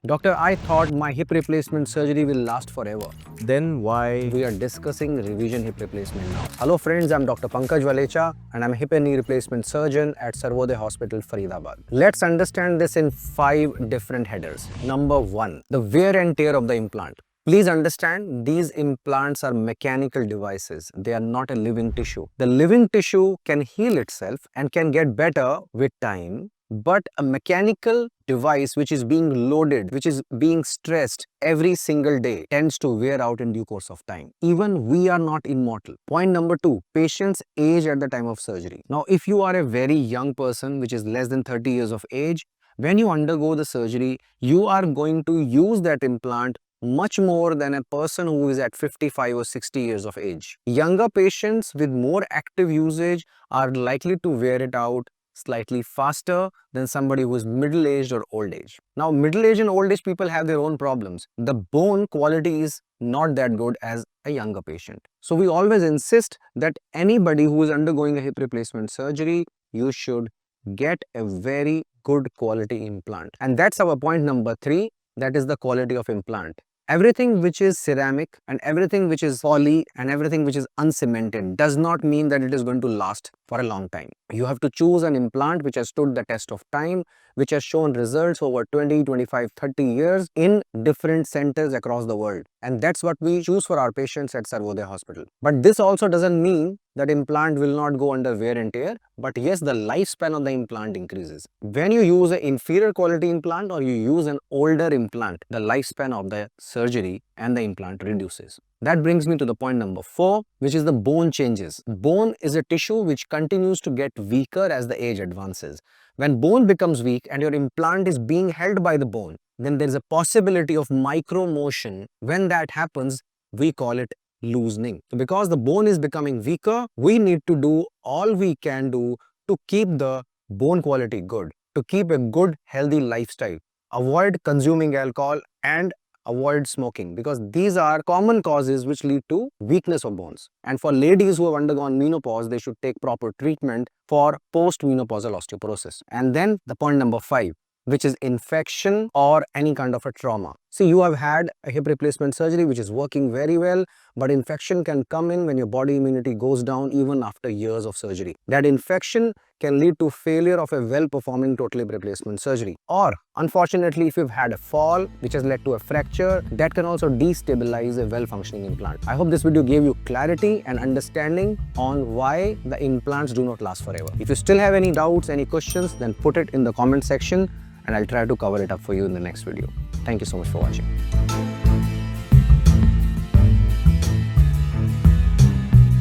Doctor, I thought my hip replacement surgery will last forever. Then why? We are discussing revision hip replacement now. Hello friends, I'm Dr. Pankaj WALECHA and I'm a hip and knee replacement surgeon at Sarvodaya Hospital, Faridabad. Let's understand this in 5 different headers. Number 1, the wear and tear of the implant. Please understand, these implants are mechanical devices. They are not a living tissue. The living tissue can heal itself and can get better with time. But a mechanical device which is being loaded, which is being stressed every single day, tends to wear out in due course of time. Even we are not immortal. Point number 2, patients age at the time of surgery. Now, if you are a very young person, which is less than 30 years of age, when you undergo the surgery, you are going to use that implant much more than a person who is at 55 or 60 years of age. Younger patients with more active usage are likely to wear it out slightly faster than somebody who is middle-aged or old-age. Now, middle-aged and old-age people have their own problems. The bone quality is not that good as a younger patient. So, we always insist that anybody who is undergoing a hip replacement surgery, you should get a very good quality implant. And that's our point number 3, that is the quality of implant. Everything which is ceramic and everything which is poly and everything which is uncemented does not mean that it is going to last for a long time. You have to choose an implant which has stood the test of time, which has shown results over 20, 25, 30 years in different centers across the world. And that's what we choose for our patients at Sarvodaya Hospital. But this also doesn't mean that implant will not go under wear and tear, but yes, the lifespan of the implant increases. When you use an inferior quality implant or you use an older implant, the lifespan of the surgery and the implant reduces. That brings me to the point number 4, which is the bone changes. Bone is a tissue which continues to get weaker as the age advances. When bone becomes weak and your implant is being held by the bone, then there is a possibility of micro motion. When that happens, we call it loosening. So because the bone is becoming weaker, we need to do all we can do to keep the bone quality good, to keep a good healthy lifestyle. Avoid consuming alcohol and avoid smoking, because these are common causes which lead to weakness of bones. And for ladies who have undergone menopause, they should take proper treatment for post-menopausal osteoporosis. And then the point number 5, which is infection or any kind of a trauma. See, you have had a hip replacement surgery which is working very well, but infection can come in when your body immunity goes down even after years of surgery. That infection can lead to failure of a well-performing total hip replacement surgery. Or, unfortunately, if you've had a fall which has led to a fracture, that can also destabilize a well-functioning implant. I hope this video gave you clarity and understanding on why the implants do not last forever. If you still have any doubts, any questions, then put it in the comment section and I'll try to cover it up for you in the next video. Thank you so much for watching.